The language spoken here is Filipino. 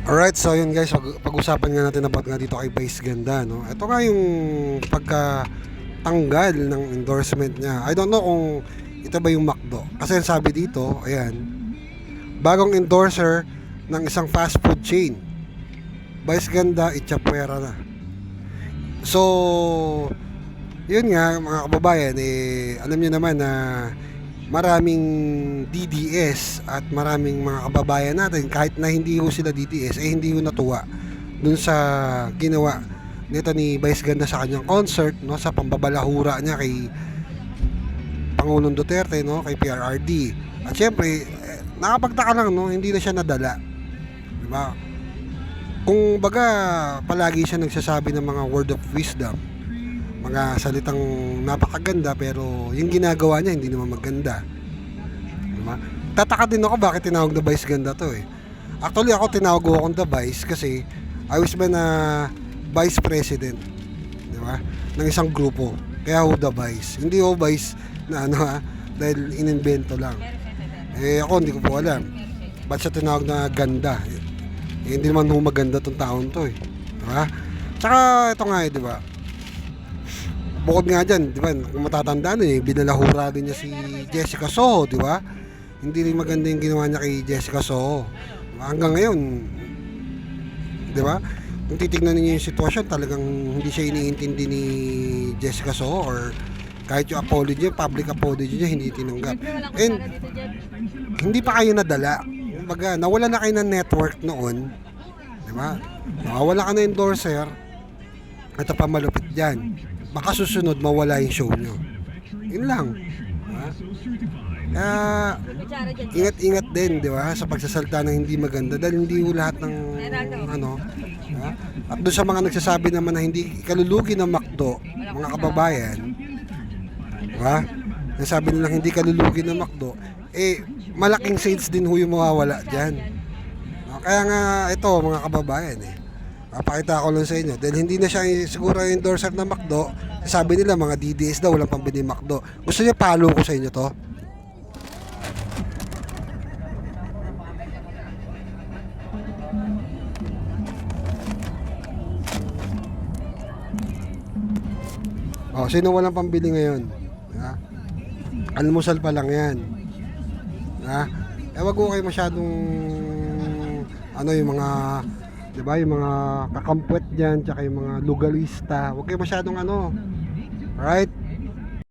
Alright, so yun guys, pag-usapan nga natin about nga dito kay Vice Ganda, no? Ito nga yung pagkatanggal ng endorsement niya. I don't know kung ito ba yung McDo. Kasi ang sabi dito, ayan, bagong endorser ng isang fast food chain. Vice Ganda, Itchapuera na. So, yun nga mga kababayan, alam niyo naman na maraming DDS at maraming mga kababayan natin kahit na hindi ho sila DDS hindi ho natuwa dun sa ginawa nito ni Vice Ganda sa kanyang concert, no, sa pambabalahura niya kay Pangulong Duterte, no, kay PRRD. At syempre nakapagtaka lang, no, hindi na siya nadala, di ba? Kung baga palagi siya nagsasabi ng mga word of wisdom, mga salitang napakaganda, pero yung ginagawa niya hindi naman maganda, diba? Tataka din ako bakit tinawag na Vice Ganda to eh. Actually ako tinawag ko akong The Vice kasi I was been a Vice President, diba, ng isang grupo, kaya ho The Vice, hindi ho Vice na ano ha, dahil inimbento lang. Ako hindi ko po alam ba't siya tinawag na ganda hindi naman ho maganda tong taon to eh, diba? Tsaka ito nga diba, bukod nga dyan, di ba, kung matatandaan binalahura din niya si Jessica Soho, di ba? Hindi rin maganda yung ginawa niya kay Jessica Soho. Hanggang ngayon, di ba? Kung titignan niyo yung sitwasyon, talagang hindi siya iniintindi ni Jessica Soho, or kahit yung apology niya, public apology niya, hindi tinanggap. And hindi pa kayo nadala. Kumbaga, nawala na kayo ng network noon, di ba? Nawala ka na endorser, ito pa malupit dyan, baka susunod mawala yung show nyo. Yun lang, diba? Kaya ingat-ingat din, di ba, sa pagsasalita ng hindi maganda, dahil hindi ho lahat ng ano, diba? At doon sa mga nagsasabi naman na hindi kalulugi ng McDo, mga kababayan, diba, nasabi nilang hindi kalulugi ng McDo, malaking sales din ho yung mawawala dyan. Kaya nga ito mga kababayan papakita ko lang sa inyo dahil hindi na siya siguro yung endorser ng McDo. Sabi nila mga DDS daw walang pambili McDo. Gusto niyo palo ko sa inyo to? Sino walang pambili ngayon? Ha? Almusal pa lang yan. Ha? Wag ko kayo masyadong yung mga, diba, yung mga kakampwet dyan, tsaka yung mga lugalista, huwag kayo masyadong right?